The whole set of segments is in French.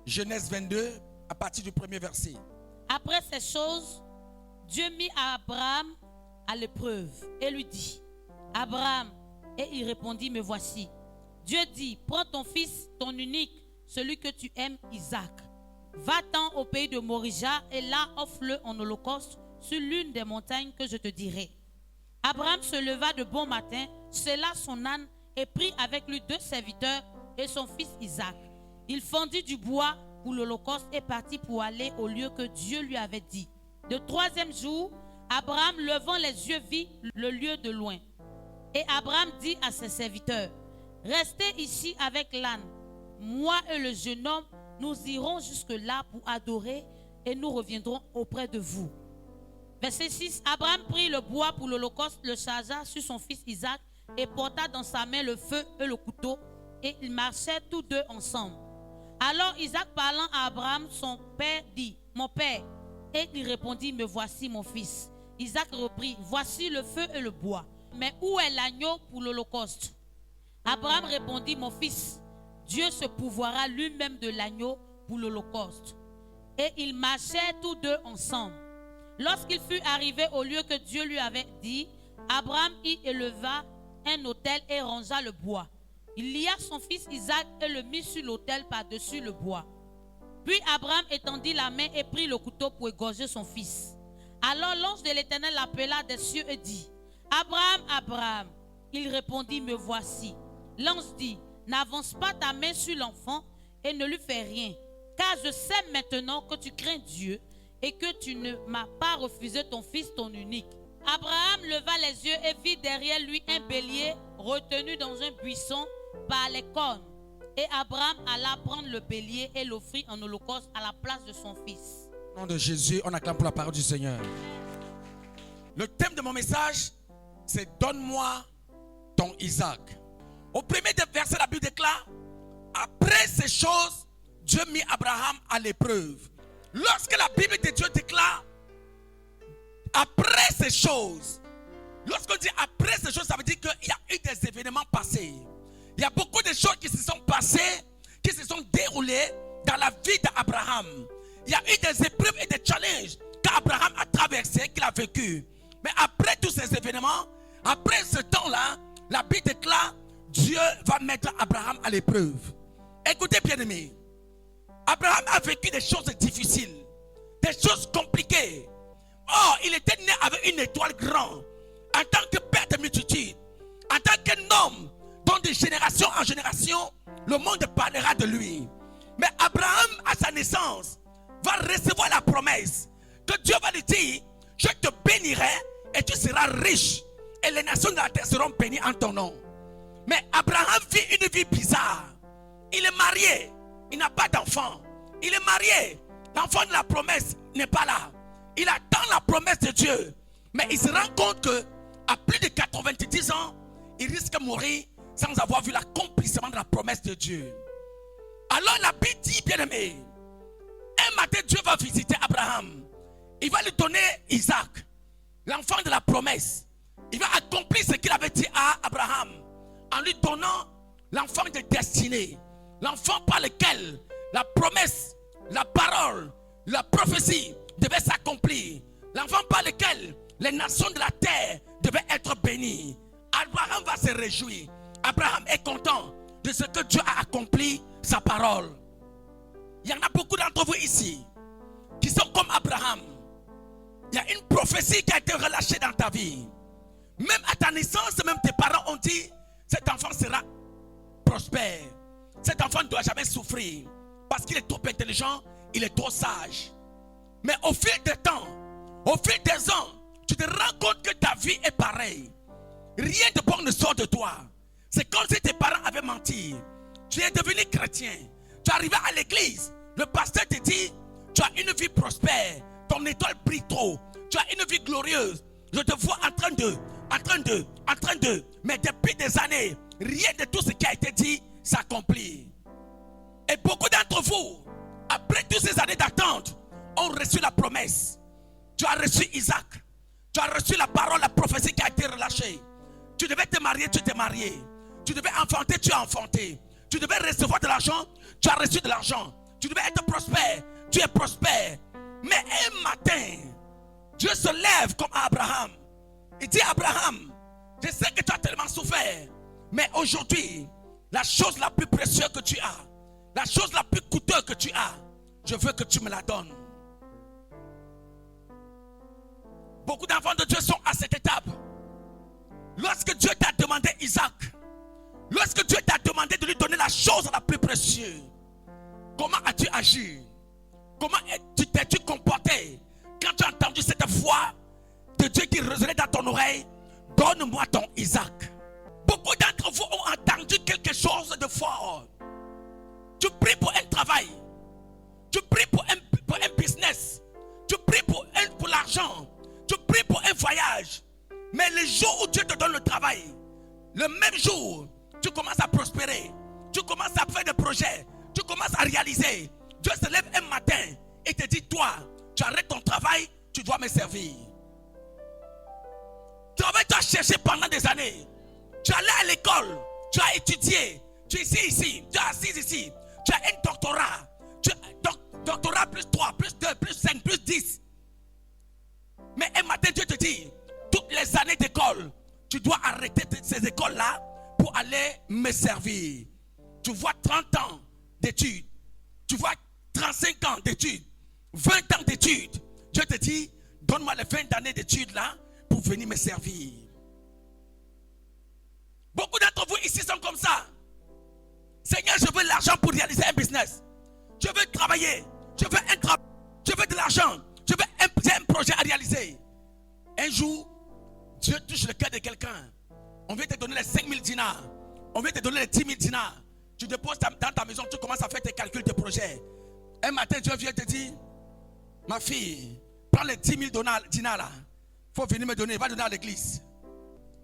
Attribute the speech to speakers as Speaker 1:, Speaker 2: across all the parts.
Speaker 1: Genèse 22, à partir du premier verset.
Speaker 2: Après ces choses, Dieu mit Abraham à l'épreuve et lui dit, Abraham, et il répondit, me voici. Dieu dit, prends ton fils, ton unique, celui que tu aimes, Isaac. Va-t'en au pays de Morija et là offre-le en holocauste sur l'une des montagnes que je te dirai. Abraham se leva de bon matin, sella son âne et prit avec lui 2 serviteurs et son fils Isaac. Il fendit du bois pour l'holocauste et partit pour aller au lieu que Dieu lui avait dit. Le 3e jour, Abraham, levant les yeux, vit le lieu de loin. Et Abraham dit à ses serviteurs, restez ici avec l'âne. Moi et le jeune homme, nous irons jusque-là pour adorer et nous reviendrons auprès de vous. Verset 6, Abraham prit le bois pour l'holocauste, le chargea sur son fils Isaac et porta dans sa main le feu et le couteau et ils marchaient tous deux ensemble. Alors Isaac parlant à Abraham, son père dit, mon père. Et il répondit, me voici mon fils. Isaac reprit, voici le feu et le bois. Mais où est l'agneau pour l'holocauste? Abraham répondit, mon fils, Dieu se pourvoira lui-même de l'agneau pour l'holocauste. Et ils marchaient tous deux ensemble. Lorsqu'il fut arrivé au lieu que Dieu lui avait dit, Abraham y éleva un autel et rangea le bois. Il lia son fils Isaac et le mit sur l'autel par-dessus le bois. Puis Abraham étendit la main et prit le couteau pour égorger son fils. Alors l'ange de l'Éternel l'appela des cieux et dit, Abraham, Abraham. Il répondit, me voici. L'ange dit, n'avance pas ta main sur l'enfant et ne lui fais rien, car je sais maintenant que tu crains Dieu et que tu ne m'as pas refusé ton fils, ton unique. Abraham leva les yeux et vit derrière lui un bélier retenu dans un buisson par les cornes. Et Abraham alla prendre le bélier et l'offrit en holocauste à la place de son fils.
Speaker 1: Au nom de Jésus, on acclame pour la parole du Seigneur. Le thème de mon message, c'est donne-moi ton Isaac. Au premier verset, la Bible déclare, après ces choses, Dieu mit Abraham à l'épreuve. Lorsque la Bible de Dieu déclare, après ces choses, lorsqu'on dit après ces choses, ça veut dire qu'il y a eu des événements passés. Il y a beaucoup de choses qui se sont passées, qui se sont déroulées dans la vie d'Abraham. Il y a eu des épreuves et des challenges qu'Abraham a traversés, qu'il a vécu. Mais après tous ces événements, après ce temps-là, la Bible déclare, Dieu va mettre Abraham à l'épreuve. Écoutez bien aimés, Abraham a vécu des choses difficiles, des choses compliquées. Or, il était né avec une étoile grande, en tant que père de multitude, en tant qu'un homme dont de génération en génération, le monde parlera de lui. Mais Abraham, à sa naissance, va recevoir la promesse que Dieu va lui dire, je te bénirai et tu seras riche et les nations de la terre seront bénies en ton nom. Mais Abraham vit une vie bizarre. Il est marié, il n'a pas d'enfant. Il est marié, l'enfant de la promesse n'est pas là. Il attend la promesse de Dieu. Mais il se rend compte qu'à plus de 90 ans, il risque de mourir sans avoir vu l'accomplissement de la promesse de Dieu. Alors la Bible dit, bien aimé, un matin Dieu va visiter Abraham. Il va lui donner Isaac, l'enfant de la promesse. Il va accomplir ce qu'il avait dit à Abraham en lui donnant l'enfant de destinée. L'enfant par lequel la promesse, la parole, la prophétie devait s'accomplir. L'enfant par lequel les nations de la terre devaient être bénies. Abraham va se réjouir. Abraham est content de ce que Dieu a accompli, sa parole. Il y en a beaucoup d'entre vous ici qui sont comme Abraham. Il y a une prophétie qui a été relâchée dans ta vie. Même à ta naissance, même tes parents ont dit, cet enfant sera prospère. Cet enfant ne doit jamais souffrir parce qu'il est trop intelligent, il est trop sage. Mais au fil du temps, au fil des ans, tu te rends compte que ta vie est pareille. Rien de bon ne sort de toi. C'est comme si tes parents avaient menti. Tu es devenu chrétien. Tu es arrivé à l'église. Le pasteur te dit, tu as une vie prospère. Ton étoile brille trop. Tu as une vie glorieuse. Je te vois en train de. Mais depuis des années, rien de tout ce qui a été dit s'accomplit. Et beaucoup d'entre vous, après toutes ces années d'attente, ont reçu la promesse. Tu as reçu Isaac. Tu as reçu la parole, la prophétie qui a été relâchée. Tu devais te marier, tu t'es marié. Tu devais enfanter, tu as enfanté. Tu devais recevoir de l'argent, tu as reçu de l'argent. Tu devais être prospère. Tu es prospère. Mais un matin, Dieu se lève comme Abraham. Il dit Abraham, je sais que tu as tellement souffert. Mais aujourd'hui, la chose la plus précieuse que tu as, la chose la plus coûteuse que tu as, je veux que tu me la donnes. Beaucoup d'enfants de Dieu sont à cette étape. Lorsque Dieu t'a demandé Isaac, lorsque Dieu t'a demandé de lui donner la chose la plus précieuse, comment as-tu agi? Comment t'es-tu comporté quand tu as entendu cette voix de Dieu qui résonnait dans ton oreille? Donne-moi ton Isaac. Beaucoup d'entre vous ont entendu quelque chose de fort. Tu pries pour un travail. Tu pries pour un business. Tu pries pour l'argent. Tu pries pour un voyage. Mais le jour où Dieu te donne le travail, le même jour, tu commences à prospérer. Tu commences à faire des projets. Tu commences à réaliser. Dieu se lève un matin et te dit, toi, tu arrêtes ton travail, tu dois me servir. Tu as cherché pendant des années. Tu allais à l'école, tu as étudié, tu es ici, tu es assis ici, tu as un doctorat, doctorat plus 3, plus 2, plus 5, plus 10. Mais un matin, Dieu te dit, toutes les années d'école, tu dois arrêter ces écoles-là pour aller me servir. Tu vois 30 ans d'études, tu vois 35 ans d'études, 20 ans d'études. Dieu te dit, donne-moi les 20 années d'études là pour venir me servir. Beaucoup d'entre vous ici sont comme ça. Seigneur, je veux l'argent pour réaliser un business. Je veux travailler. Je veux un travail. Je veux de l'argent. Je veux un projet à réaliser. Un jour, Dieu touche le cœur de quelqu'un. On vient te donner les 5000 dinars. On vient te donner les 10 000 dinars. Tu déposes dans ta maison, tu commences à faire tes calculs de projet. Un matin, Dieu vient te dire, ma fille, prends les 10 000 dinars là. Il faut venir me donner, va donner à l'église.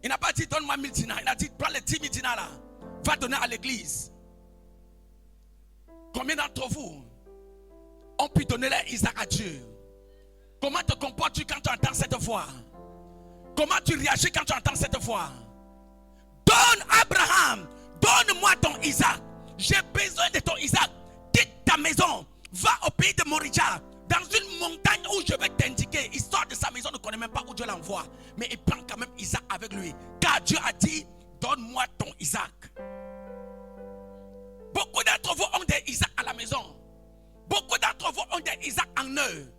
Speaker 1: Il n'a pas dit donne-moi 1000 dinars. Il a dit prends les 10 000 dinars là. Va donner à l'église. Combien d'entre vous ont pu donner leur Isaac à Dieu? Comment te comportes-tu quand tu entends cette voix? Comment tu réagis quand tu entends cette voix? Donne Abraham, donne-moi ton Isaac. J'ai besoin de ton Isaac. Quitte ta maison, va au pays de Moria, dans une montagne où je vais t'indiquer. Il sort de sa maison, ne connaît même pas où Dieu l'envoie. Mais il prend quand même Isaac avec lui. Car Dieu a dit, donne-moi ton Isaac. Beaucoup d'entre vous ont des Isaac à la maison. Beaucoup d'entre vous ont des Isaac en eux.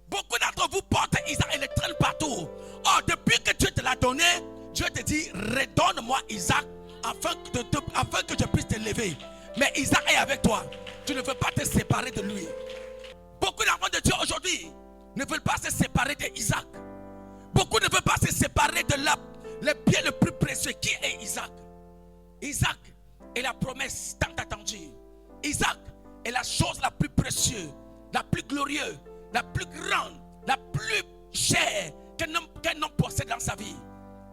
Speaker 1: Beaucoup d'entre vous portent Isaac et les traînent partout. Or, depuis que Dieu te l'a donné, Dieu te dit, redonne-moi Isaac afin que je puisse te lever. Mais Isaac est avec toi. Tu ne veux pas te séparer de lui. Beaucoup d'enfants de Dieu aujourd'hui ne veulent pas se séparer d'Isaac. Beaucoup ne veulent pas se séparer de le bien le plus précieux qui est Isaac. Isaac est la promesse tant attendue. Isaac est la chose la plus précieuse, la plus glorieuse, la plus grande, la plus chère qu'un homme possède dans sa vie.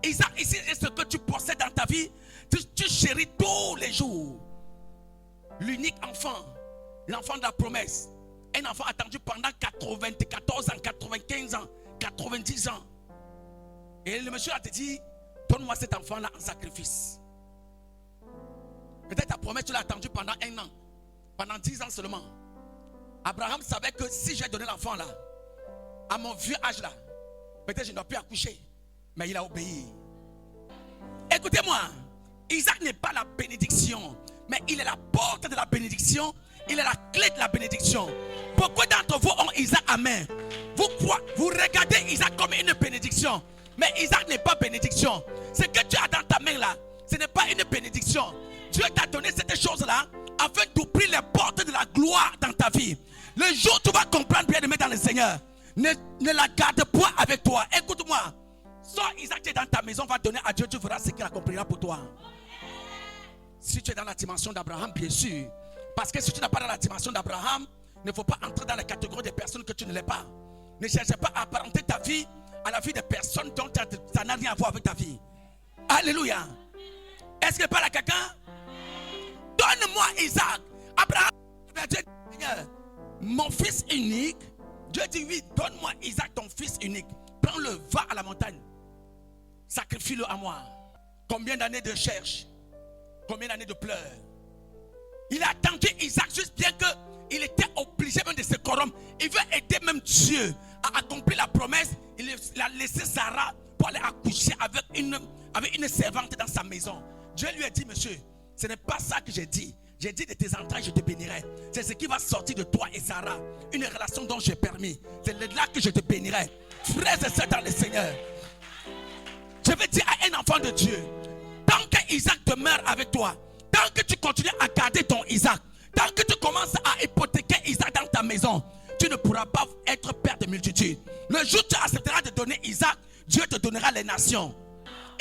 Speaker 1: Isaac, ici, c'est ce que tu possèdes dans ta vie. Tu chéris tous les jours. L'unique enfant, l'enfant de la promesse. Un enfant attendu pendant 94 ans, 95 ans, 90 ans. Et le monsieur a te dit, donne-moi cet enfant-là en sacrifice. Peut-être ta promesse, tu l'as attendu pendant 1 an, pendant 10 ans seulement. Abraham savait que si j'ai donné l'enfant là, à mon vieux âge là, peut-être je ne dois plus accoucher. Mais il a obéi. Écoutez-moi, Isaac n'est pas la bénédiction, mais il est la porte de la bénédiction. Il est la clé de la bénédiction. Beaucoup d'entre vous ont Isaac à main. Vous regardez Isaac comme une bénédiction. Mais Isaac n'est pas bénédiction. Ce que tu as dans ta main là, ce n'est pas une bénédiction. Dieu t'a donné cette chose-là afin d'ouvrir les portes de la gloire dans ta vie. Le jour où tu vas comprendre bien aimer dans le Seigneur, ne la garde point avec toi. Écoute-moi. Soit Isaac est dans ta maison, va donner à Dieu, tu verras ce qu'il accomplira pour toi. Si tu es dans la dimension d'Abraham, bien sûr. Parce que si tu n'es pas dans la dimension d'Abraham, il ne faut pas entrer dans la catégorie des personnes que tu ne l'es pas. Ne cherche pas à apparenter ta vie à la vie des personnes dont ça n'a rien à voir avec ta vie. Alléluia. Est-ce qu'il parle à quelqu'un? Donne-moi Isaac. Abraham a dit, Seigneur, mon fils unique. Dieu dit oui, donne-moi Isaac, ton fils unique. Prends-le, va à la montagne. Sacrifie-le à moi. Combien d'années de recherche? Combien d'années de pleurs? Il a attendu Isaac juste bien que il était obligé même de se corrompre. Il veut aider même Dieu à accomplir la promesse. Il a laissé Sarah pour aller accoucher avec une servante dans sa maison. Dieu lui a dit, monsieur, ce n'est pas ça que j'ai dit. J'ai dit de tes entrailles, je te bénirai. C'est ce qui va sortir de toi et Sarah. Une relation dont j'ai permis. C'est là que je te bénirai. Frères et sœurs dans le Seigneur. Je vais dire à un enfant de Dieu, tant que Isaac demeure avec toi, tant que tu continues à garder ton Isaac, tant que tu commences à hypothéquer Isaac dans ta maison, tu ne pourras pas être père de multitudes. Le jour où tu accepteras de donner Isaac, Dieu te donnera les nations.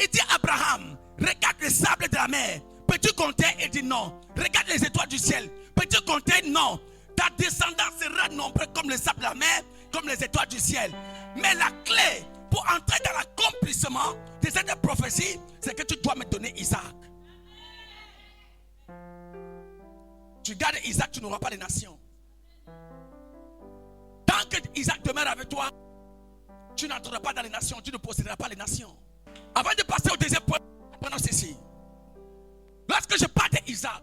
Speaker 1: Il dit à Abraham, regarde les sables de la mer. Peux-tu compter? Il dit non. Regarde les étoiles du ciel. Peux-tu compter? Non. Ta descendance sera nombreuse comme les sables de la mer, comme les étoiles du ciel. Mais la clé pour entrer dans l'accomplissement de cette prophétie, c'est que tu dois me donner Isaac. Tu gardes Isaac, tu n'auras pas les nations. Tant que Isaac demeure avec toi, tu n'entreras pas dans les nations, tu ne posséderas pas les nations. Avant de passer au deuxième point, prenons ceci. Lorsque je parle d'Isaac,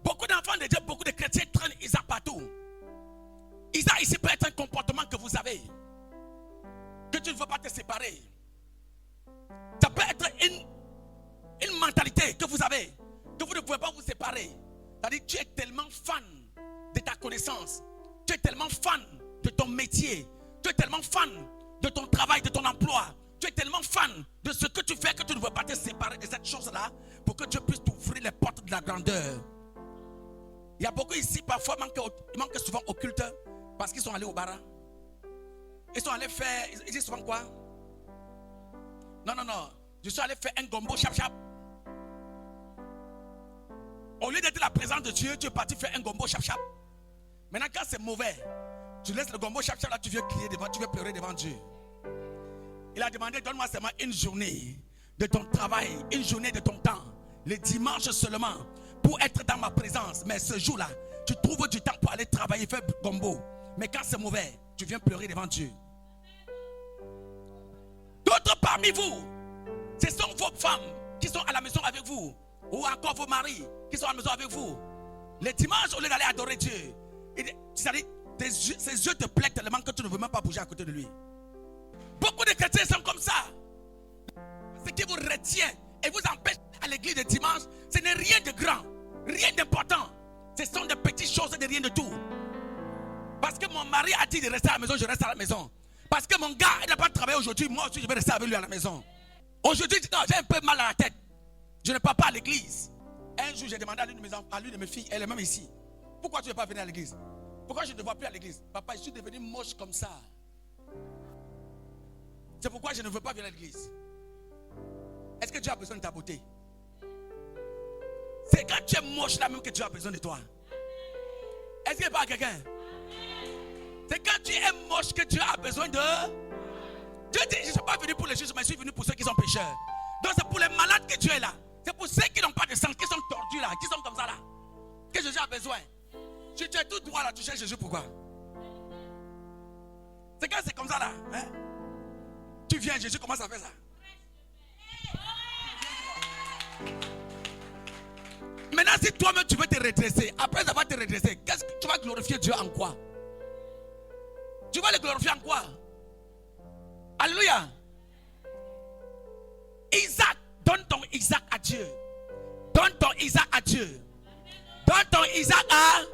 Speaker 1: beaucoup d'enfants de Dieu, beaucoup de chrétiens traînent Isaac partout. Isaac ici peut être un comportement que vous avez, que tu ne veux pas te séparer. Ça peut être une mentalité que vous avez, que vous ne pouvez pas vous séparer. C'est-à-dire que tu es tellement fan de ta connaissance, tu es tellement fan de ton métier, tu es tellement fan de ton travail, de ton emploi, tu es tellement fan de ce que tu fais que tu ne veux pas te séparer de cette chose-là pour que Dieu puisse t'ouvrir les portes de la grandeur. Il y a beaucoup ici, parfois, ils manquent souvent au culte parce qu'ils sont allés au bara. Ils sont allés faire, ils disent souvent quoi? Non, je suis allé faire un gombo chap-chap. Au lieu d'être la présence de Dieu, tu es parti faire un gombo chap-chap. Maintenant, quand c'est mauvais, tu laisses le gombo chap-chap là, tu viens crier devant, tu viens pleurer devant Dieu. Il a demandé, donne-moi seulement une journée de ton travail, une journée de ton temps, le dimanche seulement, pour être dans ma présence. Mais ce jour-là, tu trouves du temps pour aller travailler, faire gombo. Mais quand c'est mauvais, tu viens pleurer devant Dieu. D'autres parmi vous, ce sont vos femmes qui sont à la maison avec vous, ou encore vos maris qui sont à la maison avec vous. Les dimanches, au lieu d'aller adorer Dieu, ses yeux te plaisent tellement que tu ne veux même pas bouger à côté de lui. Beaucoup de chrétiens sont comme ça. Ce qui vous retient et vous empêche à l'église de dimanche, ce n'est rien de grand, rien d'important. Ce sont des petites choses de rien de tout. Parce que mon mari a dit de rester à la maison, je reste à la maison. Parce que mon gars, il n'a pas travaillé aujourd'hui, moi aussi je vais rester avec lui à la maison. Aujourd'hui, j'ai un peu mal à la tête. Je ne pars pas à l'église. Un jour, j'ai demandé à l'une de mes filles, elle est même ici. Pourquoi tu ne veux pas venir à l'église? Pourquoi je ne te vois plus à l'église? Papa, je suis devenu moche comme ça. C'est pourquoi je ne veux pas venir à l'église. Est-ce que Dieu a besoin de ta beauté? C'est quand tu es moche là même que Dieu a besoin de toi. Est-ce qu'il n'y a pas quelqu'un? C'est quand tu es moche que Dieu a besoin de... Dieu dit, je ne suis pas venu pour les justes, mais je suis venu pour ceux qui sont pécheurs. Donc c'est pour les malades que Dieu est là. C'est pour ceux qui n'ont pas de sang, qui sont tordus là, qui sont comme ça là, que Jésus a besoin. Tu es tout droit là, tu cherches Jésus pourquoi? C'est quand c'est comme ça là, hein? Tu viens, Jésus commence à faire ça. Maintenant, si toi-même tu veux te redresser, après avoir te redresser, qu'est-ce que tu vas glorifier Dieu en quoi? Tu vas le glorifier en quoi? Alléluia. Isaac, donne ton Isaac à Dieu. Donne ton Isaac à Dieu. Donne ton Isaac à Dieu.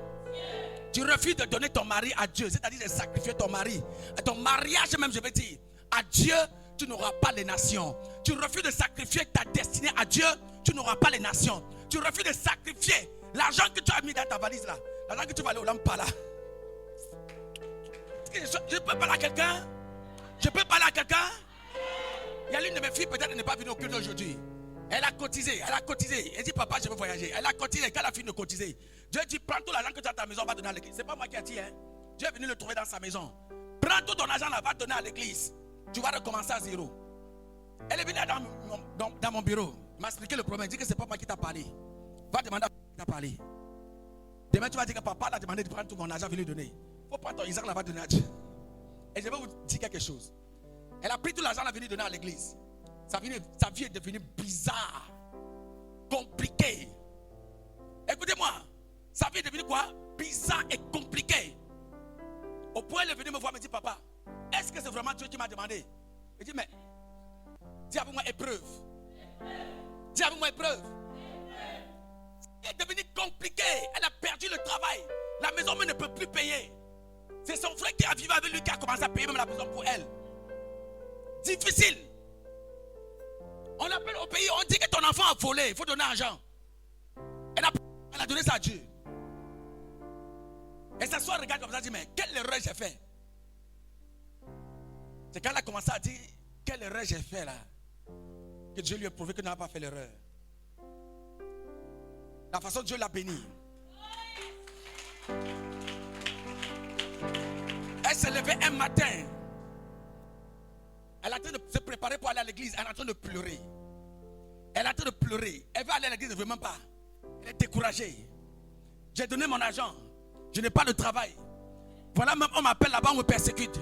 Speaker 1: Tu refuses de donner ton mari à Dieu, c'est-à-dire de sacrifier ton mari. À ton mariage même, je vais dire, à Dieu, tu n'auras pas les nations. Tu refuses de sacrifier ta destinée à Dieu, tu n'auras pas les nations. Tu refuses de sacrifier l'argent que tu as mis dans ta valise là, l'argent que tu vas aller au Lampala. Je peux parler à quelqu'un? Je peux parler à quelqu'un? Il y a l'une de mes filles, peut-être elle n'est pas venue au culte aujourd'hui. Elle a cotisé, Elle dit, papa, je veux voyager. Elle a cotisé, quand elle a fini de cotiser, Dieu dit, prends tout l'argent que tu as à ta maison, va donner à l'église. C'est pas moi qui ai dit, hein. Dieu est venu le trouver dans sa maison. Prends tout ton argent là, va donner à l'église. Tu vas recommencer à zéro. Elle est venue dans mon bureau. Il m'a expliqué le problème. Il dit que c'est pas moi qui t'a parlé. Va demander à qui t'a parlé. Demain, tu vas dire que papa l'a demandé de prendre tout mon argent, viens lui donner. Il faut prendre ton Isaac, là, va donner à Dieu. Et je vais vous dire quelque chose. Elle a pris tout l'argent, elle a venu donner à l'église. Sa vie est devenue bizarre, compliquée. Écoutez-moi, Sa vie est devenue quoi? Bizarre et compliquée. Au point, il est venu me voir et me dit, papa, est-ce que c'est vraiment Dieu qui m'a demandé? Il dit, mais, dis avec moi épreuve. Dis avec moi épreuve. Elle est devenue compliquée. Elle a perdu le travail. La maison même ne peut plus payer. C'est son frère qui a vécu avec lui qui a commencé à payer même la maison pour elle. Difficile. On appelle au pays, on dit que ton enfant a volé, il faut donner l'argent. Elle a donné ça à Dieu. Et ça soit regarde comme ça, elle dit, mais quelle erreur j'ai fait? C'est quand elle a commencé à dire, quelle erreur j'ai fait là, que Dieu lui a prouvé qu'il n'a pas fait l'erreur. La façon dont Dieu l'a béni. Elle s'est levée un matin. Elle est en train de se préparer pour aller à l'église. Elle est en train de pleurer. Elle est en train de pleurer. Elle veut aller à l'église, elle ne veut même pas. Elle est découragée. J'ai donné mon argent. Je n'ai pas de travail. Voilà, même on m'appelle là-bas, on me persécute.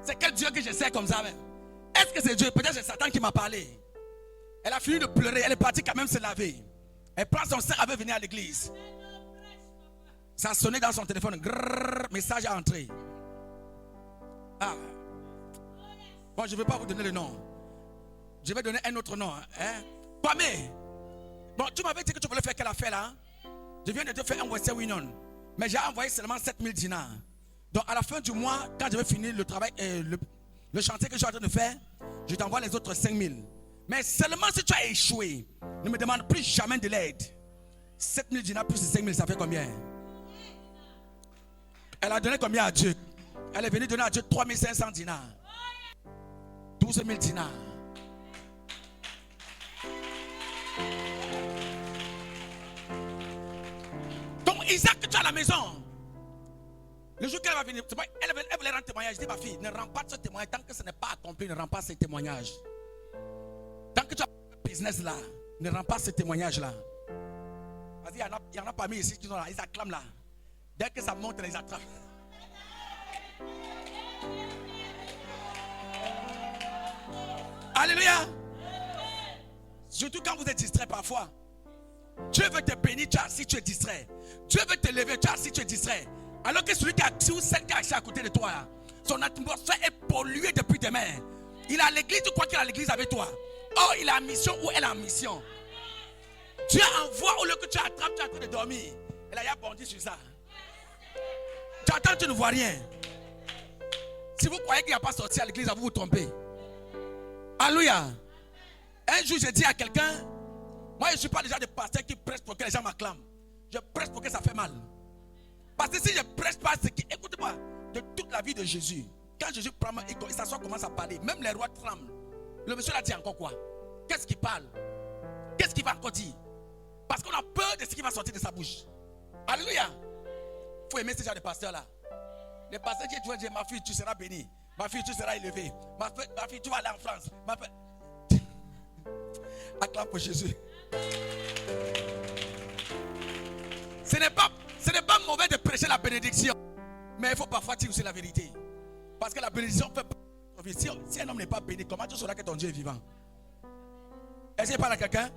Speaker 1: C'est quel Dieu que je sais comme ça même? Est-ce que c'est Dieu? Peut-être c'est Satan qui m'a parlé. Elle a fini de pleurer. Elle est partie quand même se laver. Elle prend son sac, elle veut venir à l'église. Ça a sonné dans son téléphone. Grrr, message est entré. Ah. Bon, je ne vais pas vous donner le nom. Je vais donner un autre nom. Hein? Pamé. Bon, tu m'avais dit que tu voulais faire quelle affaire là? Je viens de te faire un Western Union. Mais j'ai envoyé seulement 7000 dinars. Donc à la fin du mois, quand je vais finir le travail, le chantier que je suis en train de faire, je t'envoie les autres 5000. Mais seulement si tu as échoué, ne me demande plus jamais de l'aide. 7000 dinars plus 5000, ça fait combien? Elle a donné combien à Dieu? Elle est venue donner à Dieu 3500 dinars. 12 000 dinars. Donc Isaac, tu es à la maison. Le jour qu'elle va venir, elle voulait rendre témoignage. Je dis, ma fille, ne rends pas ce témoignage. Tant que ce n'est pas accompli, ne rends pas ce témoignage. Tant que tu as un business là, ne rends pas ce témoignage là. Vas-y, il y en a parmi ici qui sont là, ils acclament là. Dès que ça monte, ils attrapent. Alléluia. Surtout quand vous êtes distrait parfois. Dieu veut te bénir, tu es assis, tu es distrait. Dieu veut te lever, tu es assis, tu es distrait. Alors que celui qui a assis ou celle qui est assis à côté de toi, son atmosphère est polluée depuis demain. Il est à l'église, tu crois qu'il est à l'église avec toi. Oh, il est en mission ou elle est en mission. Dieu envoie au lieu que tu attrapes, tu es en train de dormir. Elle a bondi sur ça. Tu attends, tu ne vois rien. Si vous croyez qu'il n'a pas sorti à l'église, vous vous trompez. Alléluia. Un jour, j'ai dit à quelqu'un, moi je ne suis pas déjà de pasteur qui prêche pour que les gens m'acclament. Je prêche pour que ça fait mal. Parce que si je ne prêche pas, c'est qui, écoutez-moi, de toute la vie de Jésus, quand Jésus prend, il s'assoit, commence à parler, même les rois tremblent. Le monsieur l'a dit encore quoi? Qu'est-ce qu'il parle? Qu'est-ce qu'il va encore dire? Parce qu'on a peur de ce qui va sortir de sa bouche. Alléluia. Il faut aimer ce genre de pasteur-là. Les pasteurs qui disent, ma fille, tu seras bénie. Ma fille, tu seras élevée. Ma fille, tu vas aller en France. Acclame pour Jésus. Ce n'est pas mauvais de prêcher la bénédiction. Mais il faut parfois dire aussi la vérité. Parce que la bénédiction fait pas. Si un homme n'est pas béni, comment tu sauras que ton Dieu est vivant? Est-ce qu'il parle à quelqu'un?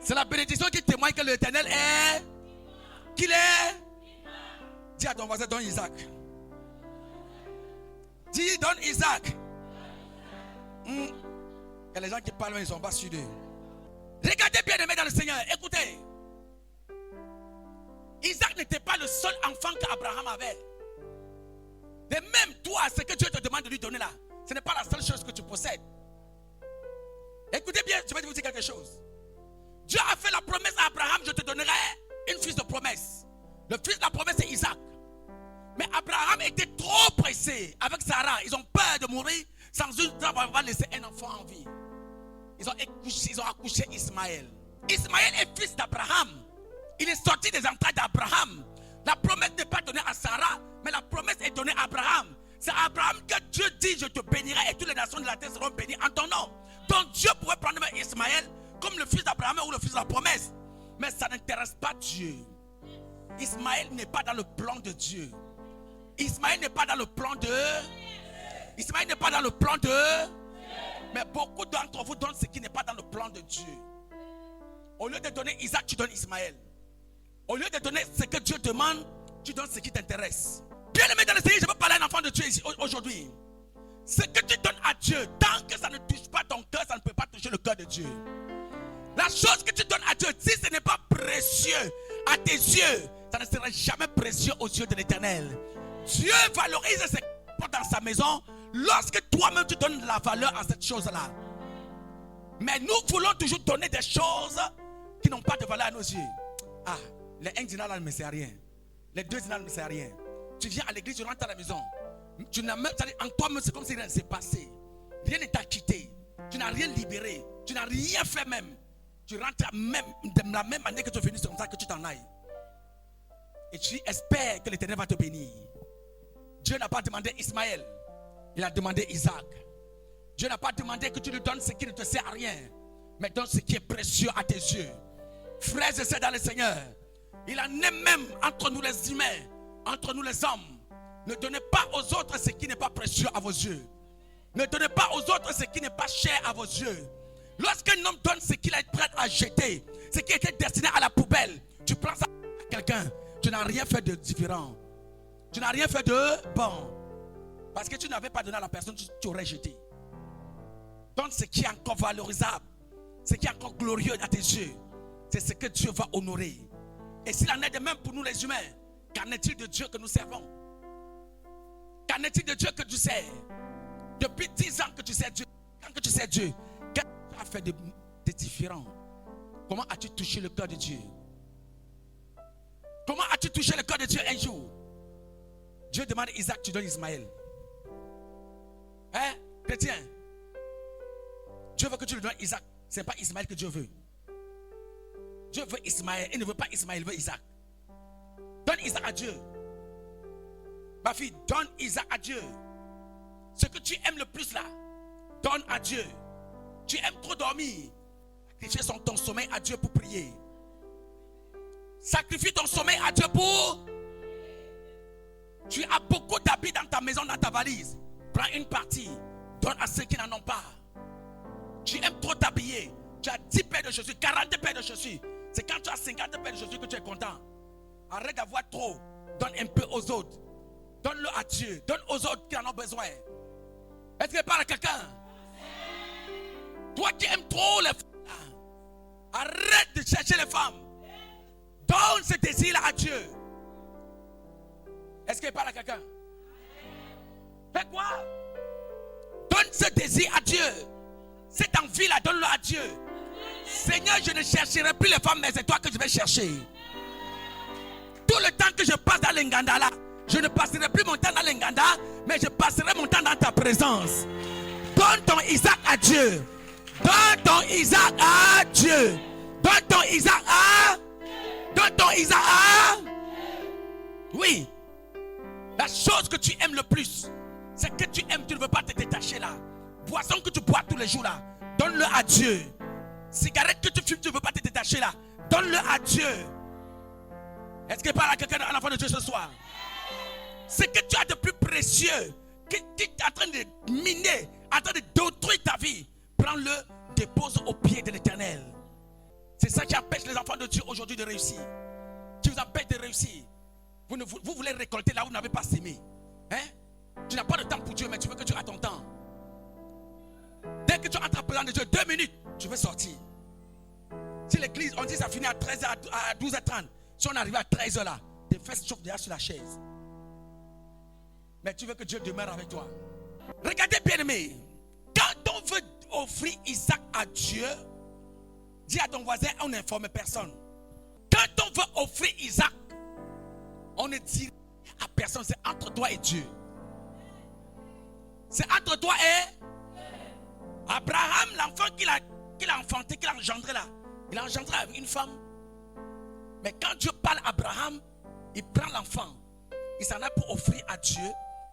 Speaker 1: C'est la bénédiction qui témoigne que l'Éternel est. Qu'il est. Dis à ton voisin, donne Isaac. Dis, donne Isaac. Il y a les gens qui parlent, mais ils ne sont pas sûrs d'eux. Regardez bien, aimés dans le Seigneur. Écoutez. Isaac n'était pas le seul enfant qu'Abraham avait. Et même toi, ce que Dieu te demande de lui donner là, ce n'est pas la seule chose que tu possèdes. Écoutez bien, je vais vous dire quelque chose. Dieu a fait la promesse à Abraham, je te donnerai une fils de promesse. Le fils de la promesse, c'est Isaac. Mais Abraham était trop pressé avec Sarah. Ils ont peur de mourir sans une femme avoir laissé un enfant en vie. Ils ont accouché Ismaël. Ismaël est fils d'Abraham. Il est sorti des entrailles d'Abraham. La promesse n'est pas donnée à Sarah, mais la promesse est donnée à Abraham. C'est à Abraham que Dieu dit, je te bénirai et toutes les nations de la terre seront bénies en ton nom. Donc Dieu pouvait prendre Ismaël comme le fils d'Abraham ou le fils de la promesse. Mais ça n'intéresse pas Dieu. Ismaël n'est pas dans le plan de Dieu. Ismaël n'est pas dans le plan de. Ismaël n'est pas dans le plan de. Mais beaucoup d'entre vous donnent ce qui n'est pas dans le plan de Dieu. Au lieu de donner Isaac, tu donnes Ismaël. Au lieu de donner ce que Dieu demande, tu donnes ce qui t'intéresse. Bien aimé dans le Seigneur, je veux parler à un enfant de Dieu ici aujourd'hui. Ce que tu donnes à Dieu, tant que ça ne touche pas ton cœur, ça ne peut pas toucher le cœur de Dieu. La chose que tu donnes à Dieu, si ce n'est pas précieux à tes yeux, ça ne sera jamais précieux aux yeux de l'Éternel. Dieu valorise ce qu'il porte dans sa maison lorsque toi-même tu donnes la valeur à cette chose-là. Mais nous voulons toujours donner des choses qui n'ont pas de valeur à nos yeux. Ah, les 1 dinar là ne me sert à rien. Les 2 dinars ne me servent à rien. Tu viens à l'église, tu rentres à la maison. Tu n'as même, en toi-même, c'est comme si rien ne s'est passé. Rien ne t'a quitté. Tu n'as rien libéré. Tu n'as rien fait même. Tu rentres même de la même année que tu es venu, c'est comme ça que tu t'en ailles. Et tu espères que l'Éternel va te bénir. Dieu n'a pas demandé Ismaël. Il a demandé Isaac. Dieu n'a pas demandé que tu lui donnes ce qui ne te sert à rien, mais donne ce qui est précieux à tes yeux. Frères et sœurs dans le Seigneur, il en est même entre nous les humains, entre nous les hommes. Ne donnez pas aux autres ce qui n'est pas précieux à vos yeux. Ne donnez pas aux autres ce qui n'est pas cher à vos yeux. Lorsqu'un homme donne ce qu'il est prêt à jeter, ce qui était destiné à la poubelle, tu prends ça à quelqu'un, tu n'as rien fait de différent. Tu n'as rien fait de bon. Parce que tu n'avais pas donné à la personne, tu aurais jeté. Donne ce qui est encore valorisable, ce qui est encore glorieux à tes yeux. C'est ce que Dieu va honorer. Et s'il en est de même pour nous les humains, qu'en est-il de Dieu que nous servons? Qu'en est-il de Dieu que tu sers? Depuis 10 ans que tu sers Dieu, quand que tu sers Dieu, qu'est-ce que tu as fait de différent? Comment as-tu touché le cœur de Dieu? Comment as-tu touché le cœur de Dieu un jour? Dieu demande à Isaac, tu donnes Ismaël. Hein, chrétien? Dieu veut que tu lui donnes Isaac. Ce n'est pas Ismaël que Dieu veut. Dieu veut Ismaël. Il ne veut pas Ismaël, il veut Isaac. Donne Isaac à Dieu. Ma fille, donne Isaac à Dieu. Ce que tu aimes le plus là, donne à Dieu. Tu aimes trop dormir. Sacrifie ton sommeil à Dieu pour prier. Sacrifie ton sommeil à Dieu pour... Tu as beaucoup d'habits dans ta maison, dans ta valise. Prends une partie. Donne à ceux qui n'en ont pas. Tu aimes trop t'habiller. Tu as 10 paires de chaussures, 40 paires de chaussures. C'est quand tu as 50 paires de chaussures que tu es content. Arrête d'avoir trop. Donne un peu aux autres. Donne-le à Dieu. Donne aux autres qui en ont besoin. Est-ce que parle à quelqu'un? Toi qui aimes trop les femmes, arrête de chercher les femmes. Donne ce désir à Dieu. Est-ce qu'il parle à quelqu'un? Fais quoi? Donne ce désir à Dieu. Cette envie-là, donne-le à Dieu. Seigneur, je ne chercherai plus les femmes, mais c'est toi que je vais chercher. Tout le temps que je passe dans l'Enganda là, je ne passerai plus mon temps dans l'Enganda, mais je passerai mon temps dans ta présence. Donne ton Isaac à Dieu. Donne ton Isaac à Dieu. Donne ton Isaac à... Donne ton Isaac à... Oui. La chose que tu aimes le plus, c'est que tu aimes, tu ne veux pas te détacher là. Boisson que tu bois tous les jours là, donne-le à Dieu. Cigarette que tu fumes, tu ne veux pas te détacher là, donne-le à Dieu. Est-ce qu'il parle à quelqu'un, à l'enfant de Dieu ce soir? Ce que tu as de plus précieux, qui est en train de miner, en train de détruire ta vie, prends-le, dépose au pied de l'Éternel. C'est ça qui empêche les enfants de Dieu aujourd'hui de réussir. Qui vous empêche de réussir. Vous voulez récolter là où vous n'avez pas sémé. Hein? Tu n'as pas de temps pour Dieu, mais tu veux que Dieu ait ton temps. Dès que tu entres en présence de Dieu, 2 minutes, tu veux sortir. Si l'église, on dit ça finit à 13h, à 12h30. Si on arrive à 13h là, tes fesses chauffent déjà sur la chaise. Mais tu veux que Dieu demeure avec toi. Regardez bien aimé. Quand on veut offrir Isaac à Dieu, dis à ton voisin, on n'informe personne. Quand on veut offrir Isaac, on ne dit à personne, c'est entre toi et Dieu. C'est entre toi et Abraham, l'enfant qu'il a enfanté, qu'il a engendré là. Il a engendré avec une femme. Mais quand Dieu parle à Abraham, il prend l'enfant. Il s'en a pour offrir à Dieu.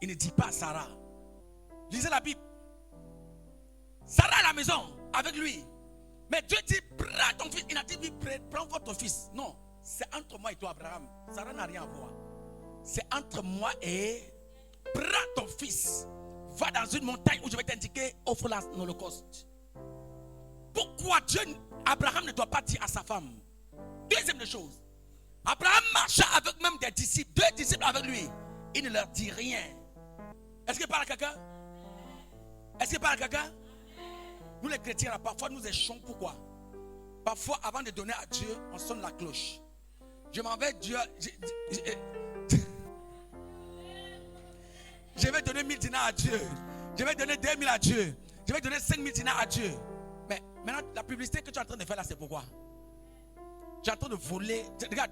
Speaker 1: Il ne dit pas à Sarah. Lisez la Bible. Sarah à la maison avec lui. Mais Dieu dit, prends ton fils. Il n'a dit, prends votre fils. Non, c'est entre moi et toi, Abraham. Sarah n'a rien à voir. C'est entre moi et... Prends ton fils. Va dans une montagne où je vais t'indiquer, offre l'holocauste. Pourquoi Abraham ne doit pas dire à sa femme? Deuxième chose. Abraham marcha avec même des disciples, 2 disciples avec lui. Il ne leur dit rien. Est-ce qu'il parle à quelqu'un? Est-ce qu'il parle à quelqu'un? Nous les chrétiens, là, parfois nous échouons. Pourquoi? Parfois, avant de donner à Dieu, on sonne la cloche. Je m'en vais, Dieu. Je vais donner 1000 dinars à Dieu. Je vais donner 2000 à Dieu. Je vais donner 5000 dinars à Dieu. Mais maintenant, la publicité que tu es en train de faire là, c'est pourquoi? Tu es en train de voler. Regarde,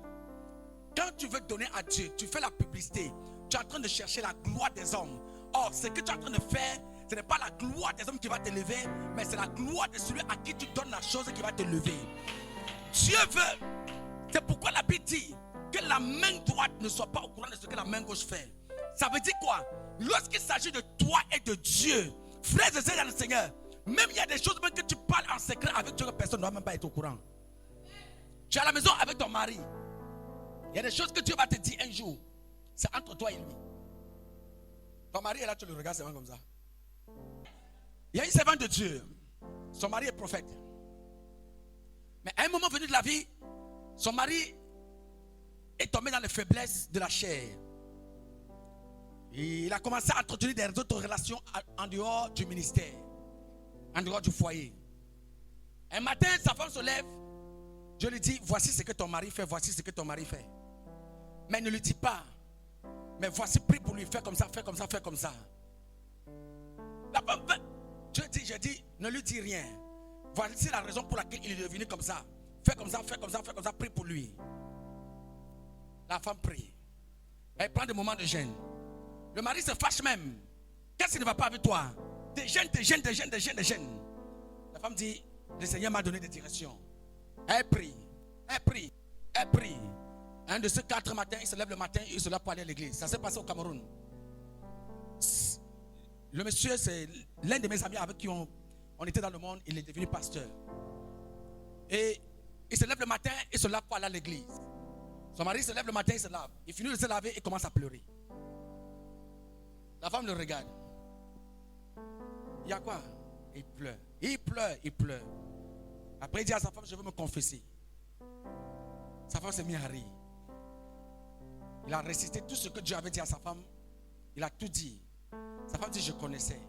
Speaker 1: quand tu veux donner à Dieu, tu fais la publicité. Tu es en train de chercher la gloire des hommes. Or, ce que tu es en train de faire, ce n'est pas la gloire des hommes qui va te lever, mais c'est la gloire de celui à qui tu donnes la chose qui va te lever. Dieu veut. C'est pourquoi la Bible dit que la main droite ne soit pas au courant de ce que la main gauche fait. Ça veut dire quoi? Lorsqu'il s'agit de toi et de Dieu, frères et sœurs dans le Seigneur, même il y a des choses même que tu parles en secret avec Dieu que personne ne va même pas être au courant. Tu es à la maison avec ton mari. Il y a des choses que Dieu va te dire un jour. C'est entre toi et lui. Ton mari est là, tu le regardes seulement comme ça. Il y a une servante de Dieu. Son mari est prophète. Mais à un moment venu de la vie, son mari est tombé dans les faiblesses de la chair. Et il a commencé à entretenir des autres relations en dehors du ministère, en dehors du foyer. Un matin, sa femme se lève. Je lui dis, voici ce que ton mari fait, voici ce que ton mari fait. Mais ne lui dis pas. Mais voici, prie pour lui, fais comme ça, fais comme ça, fais comme ça. La femme fait. Je dis, ne lui dis rien. Voici la raison pour laquelle il est devenu comme ça. Fais comme ça, fais comme ça, fais comme ça, prie pour lui. La femme prie. Elle prend des moments de gêne. Le mari se fâche même. Qu'est-ce qui ne va pas avec toi? Des gênes, des gênes, des gênes, des gênes, des gênes. La femme dit, le Seigneur m'a donné des directions. Elle prie, elle prie, elle prie. Un de ces 4 matins, il se lève le matin, il se lève pour aller à l'église. Ça s'est passé au Cameroun. Le monsieur, c'est l'un de mes amis avec qui on était dans le monde. Il est devenu pasteur. Et il se lève le matin, il se lave pour aller à l'église. Son mari se lève le matin, il se lave. Il finit de se laver et commence à pleurer. La femme le regarde. Il y a quoi? Il pleure. Il pleure, il pleure. Après, il dit à sa femme, je veux me confesser. Sa femme s'est mise à rire. Il a récité tout ce que Dieu avait dit à sa femme. Il a tout dit. Sa femme dit, je connaissais.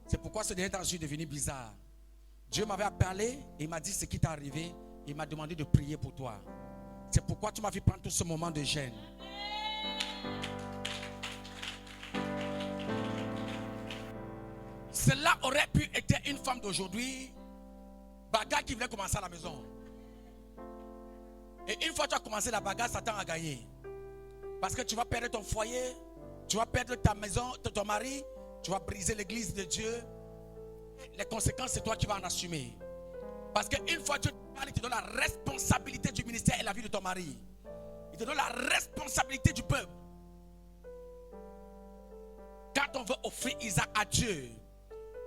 Speaker 1: C'est pourquoi ce dernier temps, je suis devenu bizarre. Dieu m'avait parlé et il m'a dit ce qui t'est arrivé. Il m'a demandé de prier pour toi. C'est pourquoi tu m'as vu prendre tout ce moment de gêne. Cela aurait pu être une femme d'aujourd'hui, bagarre qui voulait commencer à la maison. Et une fois que tu as commencé la bagarre, Satan a gagné. Parce que tu vas perdre ton foyer, tu vas perdre ta maison, ton mari, tu vas briser l'église de Dieu. Les conséquences, c'est toi qui vas en assumer. Parce qu'une fois que Dieu te parle, il te donne la responsabilité du ministère et la vie de ton mari. Il te donne la responsabilité du peuple. Quand on veut offrir Isaac à Dieu,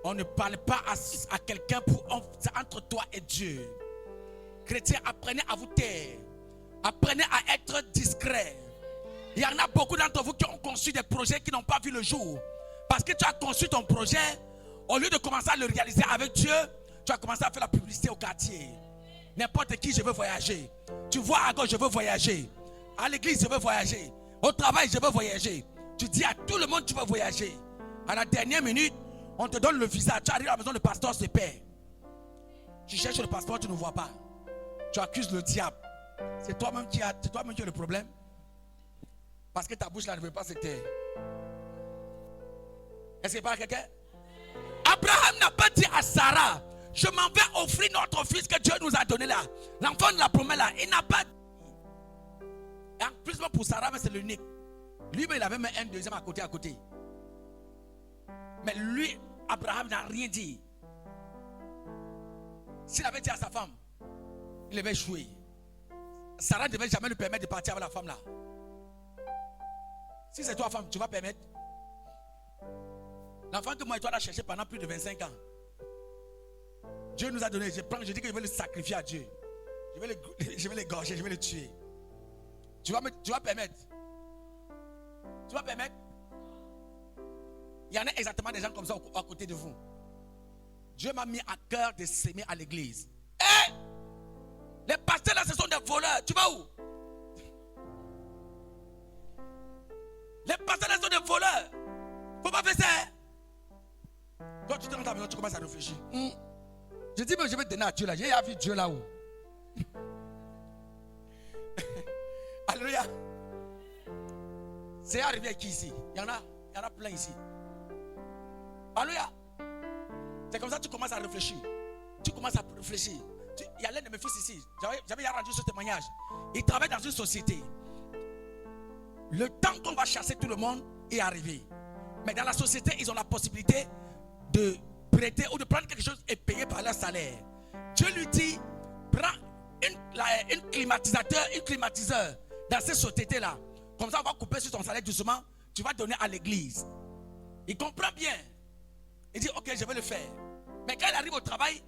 Speaker 1: on ne parle pas à quelqu'un c'est entre toi et Dieu. Chrétiens, apprenez à vous taire. Apprenez à être discret. Il y en a beaucoup d'entre vous qui ont conçu des projets qui n'ont pas vu le jour. Parce que tu as conçu ton projet, au lieu de commencer à le réaliser avec Dieu, tu as commencé à faire la publicité au quartier. N'importe qui, je veux voyager. Tu vois à gauche, je veux voyager. À l'église, je veux voyager. Au travail, je veux voyager. Tu dis à tout le monde, tu veux voyager. À la dernière minute, on te donne le visa. Tu arrives à la maison, le pasteur se perd. Tu cherches le passeport, tu ne vois pas. Tu accuses le diable. C'est toi-même qui as le problème. Parce que ta bouche là ne veut pas se taire. Est-ce qu'il parle à quelqu'un? Abraham n'a pas dit à Sarah, je m'en vais offrir notre fils que Dieu nous a donné là. L'enfant de la promesse là. Il n'a pas dit. Et en plus pour Sarah, c'est l'unique. Lui, il avait même un deuxième à côté. Mais lui, Abraham n'a rien dit. S'il avait dit à sa femme, il avait échoué. Sarah ne devait jamais lui permettre de partir avec la femme là. Si c'est toi femme, tu vas permettre. L'enfant que moi et toi on a cherché pendant plus de 25 ans. Dieu nous a donné. Je dis que je vais le sacrifier à Dieu. Je vais l'égorger, je vais le tuer. Tu vas permettre. Tu vas permettre. Il y en a exactement des gens comme ça à côté de vous. Dieu m'a mis à cœur de s'aimer à l'église. Les pasteurs là, ce sont des voleurs. Tu vas où? Les pasteurs sont des voleurs. Faut pas faire ça. Hein? Toi, tu te rends à la maison, tu commences à réfléchir. Je dis, mais je vais donner à Dieu là. J'ai vu Dieu là-haut. Alléluia. C'est arrivé qui ici? Il y en a plein ici. Alléluia. C'est comme ça que tu commences à réfléchir. Tu commences à réfléchir. Il y a l'un de mes fils ici. J'avais rendu ce témoignage. Il travaille dans une société. Le temps qu'on va chasser tout le monde est arrivé. Mais dans la société, ils ont la possibilité de prêter ou de prendre quelque chose et payer par leur salaire. Dieu lui dit, prends une climatiseur dans cette société-là. Comme ça, on va couper sur ton salaire doucement. Tu vas donner à l'église. Il comprend bien. Il dit, ok, je vais le faire. Mais quand il arrive au travail,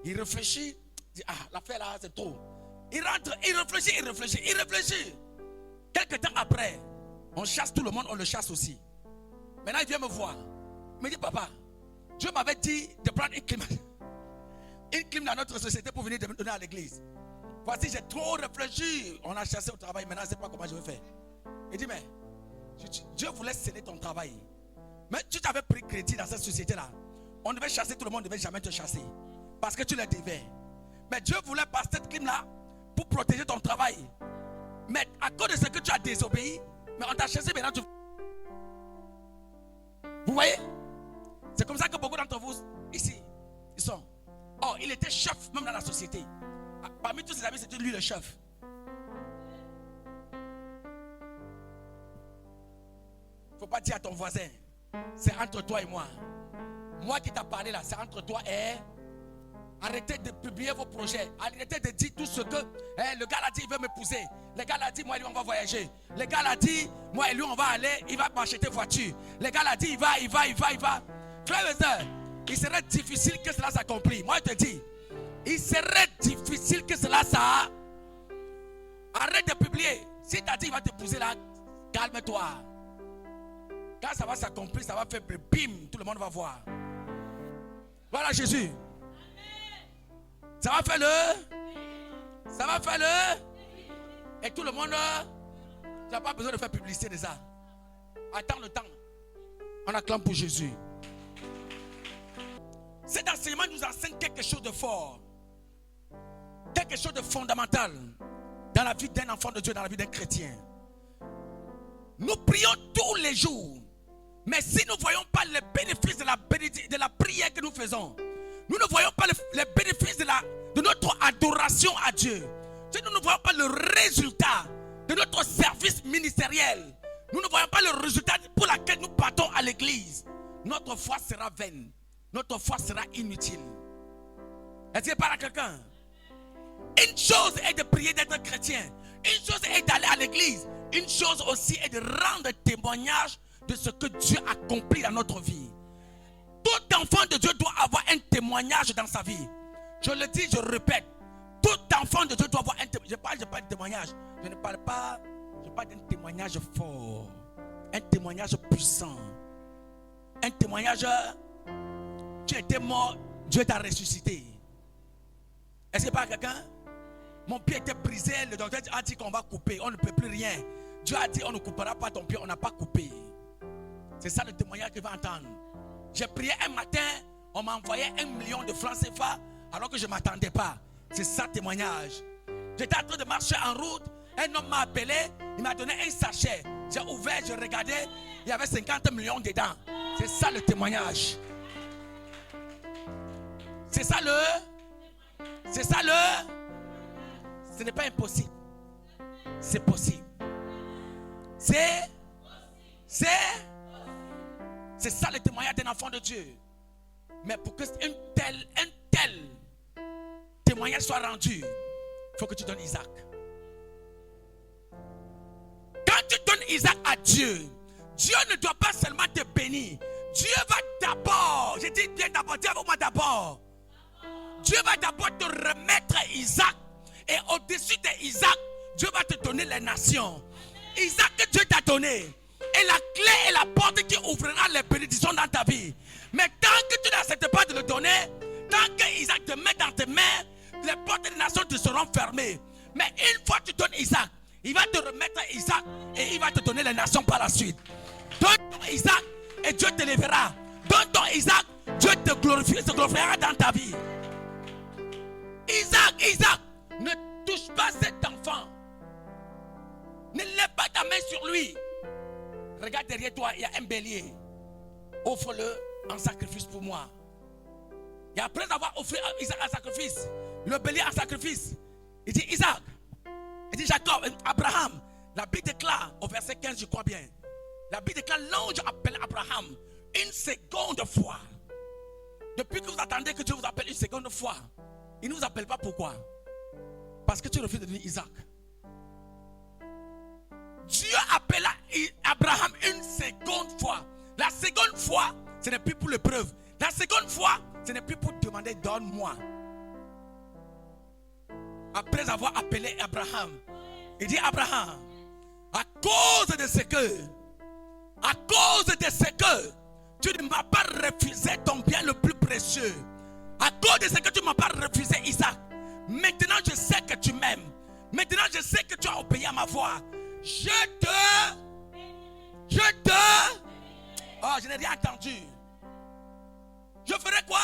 Speaker 1: il réfléchit. Il dit, l'affaire là, c'est trop. Il rentre, il réfléchit. Quelques temps après, on chasse tout le monde, on le chasse aussi. Maintenant, il vient me voir. Il me dit, papa, Dieu m'avait dit de prendre une clim dans notre société pour venir me donner à l'église. Voici, j'ai trop réfléchi. On a chassé au travail, maintenant, je ne sais pas comment je vais faire. Il dit, mais Dieu voulait sceller ton travail. Mais tu t'avais pris crédit dans cette société-là. On devait chasser tout le monde, on ne devait jamais te chasser. Parce que tu le devais. Mais Dieu voulait passer cette clim-là pour protéger ton travail. Mais à cause de ce que tu as désobéi, mais on t'a chassé maintenant. Vous voyez? C'est comme ça que beaucoup d'entre vous, ici, ils sont. Oh, il était chef même dans la société. Parmi tous ses amis, c'était lui le chef. Il ne faut pas dire à ton voisin, c'est entre toi et moi. Moi qui t'ai parlé là, c'est entre toi et... Arrêtez de publier vos projets. Arrêtez de dire tout ce que... le gars l'a dit, il veut m'épouser. Le gars l'a dit, moi et lui, on va voyager. Le gars l'a dit, moi et lui, on va aller, il va m'acheter voiture. Le gars l'a dit, il va. Frères et sœurs, il serait difficile que cela s'accomplisse. Moi, je te dis, il serait difficile que cela s'accomplisse. Arrête de publier. Si tu as dit, il va t'épouser là, calme-toi. Quand ça va s'accomplir, ça va faire bim, tout le monde va voir. Voilà Jésus. Ça va faire le. Et tout le monde, tu n'as pas besoin de faire publicité de ça. Attends le temps. On acclame pour Jésus. Cet enseignement nous enseigne quelque chose de fort. Quelque chose de fondamental dans la vie d'un enfant de Dieu, dans la vie d'un chrétien. Nous prions tous les jours. Mais si nous ne voyons pas les bénéfices de la prière que nous faisons, nous ne voyons pas les bénéfices de notre adoration à Dieu. Si nous ne voyons pas le résultat de notre service ministériel, nous ne voyons pas le résultat pour lequel nous partons à l'église, notre foi sera vaine. Notre foi sera inutile. Est-ce qu'il parle à quelqu'un? Une chose est de prier, d'être chrétien. Une chose est d'aller à l'église. Une chose aussi est de rendre témoignage de ce que Dieu accomplit dans notre vie. Tout enfant de Dieu doit avoir un témoignage dans sa vie. Je le dis, je le répète. Tout enfant de Dieu doit avoir un témoignage. Je parle de témoignage. Je ne parle pas, je parle d'un témoignage fort. Un témoignage puissant. Un témoignage, tu étais mort, Dieu t'a ressuscité. Est-ce que pas quelqu'un? Mon pied était brisé, le docteur a dit qu'on va couper, on ne peut plus rien. Dieu a dit on ne coupera pas ton pied, on n'a pas coupé. C'est ça le témoignage qu'il va entendre. J'ai prié un matin, on m'a envoyé 1 million de francs CFA alors que je ne m'attendais pas. C'est ça le témoignage. J'étais en train de marcher en route, un homme m'a appelé, il m'a donné un sachet. J'ai ouvert, je regardais, il y avait 50 millions dedans. C'est ça le témoignage. C'est ça le... Ce n'est pas impossible. C'est possible. C'est ça le témoignage d'un enfant de Dieu. Mais pour que un tel témoignage soit rendu, il faut que tu donnes Isaac. Quand tu donnes Isaac à Dieu, Dieu ne doit pas seulement te bénir. Dieu va d'abord, je dis bien d'abord, dis avec moi d'abord. Dieu va d'abord te remettre Isaac. Et au-dessus d'Isaac, Dieu va te donner les nations. Isaac que Dieu t'a donné est la clé et la porte qui ouvrira les bénédictions dans ta vie. Mais tant que tu n'acceptes pas de le donner, tant que Isaac te met dans tes mains, les portes des nations te seront fermées. Mais une fois que tu donnes Isaac, il va te remettre Isaac et il va te donner les nations par la suite. Donne ton Isaac et Dieu te lèvera. Donne ton Isaac, Dieu te glorifiera dans ta vie. Isaac, ne touche pas cet enfant. Ne lève pas ta main sur lui. Regarde derrière toi, il y a un bélier. Offre-le en sacrifice pour moi. Et après avoir offert Isaac en sacrifice, le bélier en sacrifice, il dit Isaac, il dit Jacob, Abraham. La Bible déclare au verset 15, je crois bien. La Bible déclare l'ange appelle Abraham une seconde fois. Depuis que vous attendez que Dieu vous appelle une seconde fois, il ne vous appelle pas. Pourquoi? Parce que tu refuses de donner Isaac. Dieu appela Abraham une seconde fois. La seconde fois, ce n'est plus pour l'épreuve. La seconde fois, ce n'est plus pour demander donne-moi. Après avoir appelé Abraham, il dit Abraham, à cause de ce que tu ne m'as pas refusé ton bien le plus précieux, à cause de ce que tu ne m'as pas refusé Isaac, maintenant je sais que tu m'aimes. Maintenant je sais que tu as obéi à ma voix. Oh, je n'ai rien entendu. Je ferai quoi?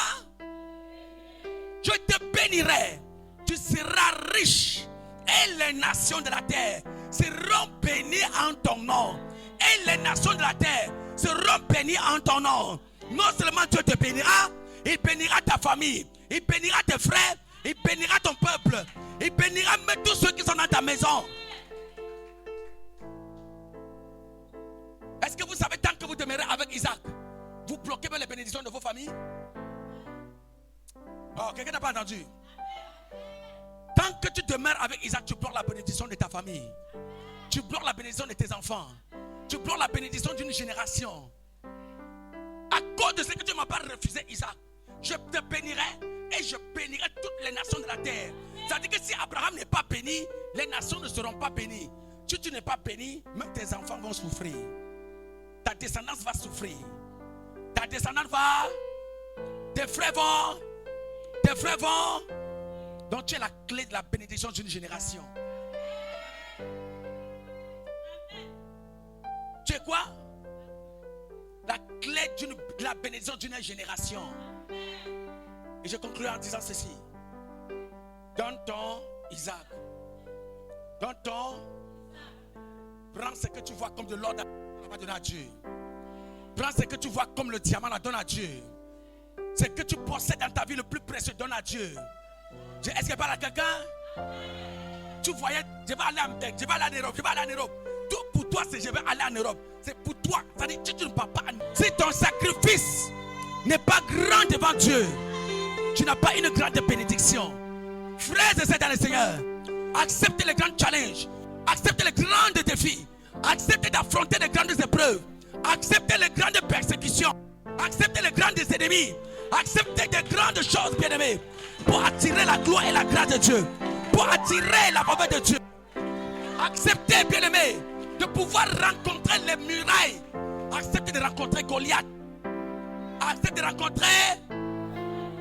Speaker 1: Je te bénirai. Tu seras riche. Et les nations de la terre seront bénies en ton nom. Et les nations de la terre seront bénies en ton nom. Non seulement Dieu te bénira, il bénira ta famille, il bénira tes frères, il bénira ton peuple, il bénira même tous ceux qui sont dans ta maison. Est-ce que vous savez, tant que vous demeurez avec Isaac, vous bloquez les bénédictions de vos familles? Oh, quelqu'un n'a pas entendu? Tant que tu demeures avec Isaac, tu bloques la bénédiction de ta famille. Tu bloques la bénédiction de tes enfants. Tu bloques la bénédiction d'une génération. À cause de ce que tu ne m'as pas refusé, Isaac, je te bénirai et je bénirai toutes les nations de la terre. C'est-à-dire que si Abraham n'est pas béni, les nations ne seront pas bénies. Si tu n'es pas béni, même tes enfants vont souffrir. Ta descendance va souffrir. Ta descendance va. Tes frères vont. Donc tu es la clé de la bénédiction d'une génération. Tu es quoi? La clé de la bénédiction d'une génération. Et je conclue en disant ceci. Donne ton Isaac. Donne ton. Prends ce que tu vois comme de l'or, donne à Dieu. Prends ce que tu vois comme le diamant, la donne à Dieu. Ce que tu possèdes dans ta vie le plus précieux, donne à Dieu. Est-ce qu'il parle à quelqu'un? Tu voyais, je vais aller en Europe, Tout pour toi, c'est je vais aller en Europe. C'est pour toi. C'est-à-dire que tu ne pars pas. Si ton sacrifice n'est pas grand devant Dieu, tu n'as pas une grande bénédiction. Frères et sœurs dans le Seigneur, acceptez les grands challenges, acceptez les grands défis, acceptez d'affronter les grandes épreuves, acceptez les grandes persécutions, acceptez les grands ennemis, acceptez des grandes choses, bien-aimés, pour attirer la gloire et la grâce de Dieu, pour attirer la faveur de Dieu. Acceptez, bien-aimés, de pouvoir rencontrer les murailles. Acceptez de rencontrer Goliath. Acceptez de rencontrer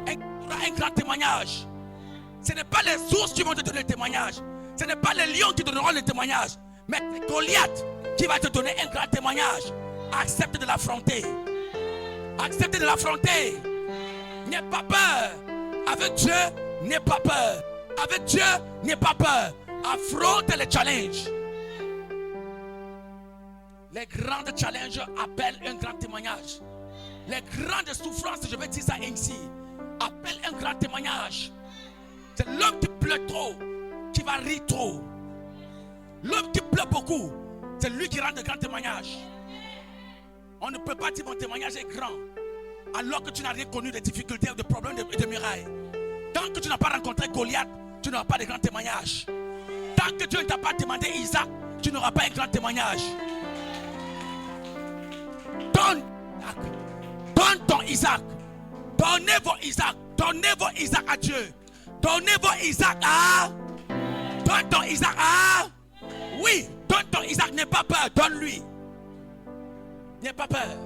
Speaker 1: un grand témoignage. Ce n'est pas les ours qui vont te donner le témoignage. Ce n'est pas les lions qui te donneront le témoignage. Mais c'est Goliath qui va te donner un grand témoignage. Acceptez de l'affronter. Acceptez de l'affronter. N'aie pas peur. Avec Dieu, n'aie pas peur. Avec Dieu, n'aie pas peur. Affronte les challenges. Les grands challenges appellent un grand témoignage. Les grandes souffrances, je vais dire ça ainsi, appellent un grand témoignage. C'est l'homme qui pleure trop qui va rire trop. L'homme qui pleure beaucoup, c'est lui qui rend de grands témoignages. On ne peut pas dire mon témoignage est grand alors que tu n'as rien connu de difficultés, de problèmes et de murailles. Tant que tu n'as pas rencontré Goliath, tu n'auras pas de grands témoignages. Tant que Dieu ne t'a pas demandé Isaac, tu n'auras pas un grand témoignage. Donne ton Isaac. Donnez vos Isaac à Dieu. Donnez vos Isaac à. Donne ton Isaac à. Oui, donne ton Isaac, n'aie pas peur, donne-lui. N'aie pas peur.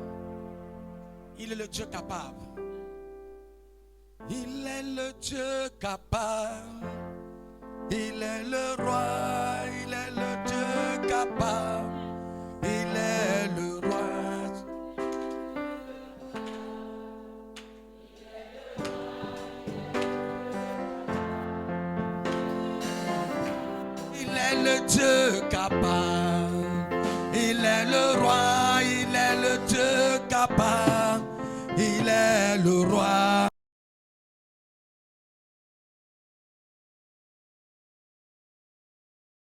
Speaker 1: Il est le Dieu capable. Il est le Dieu capable. Il est le roi, il est le Dieu capable. Il est le roi le Dieu capable.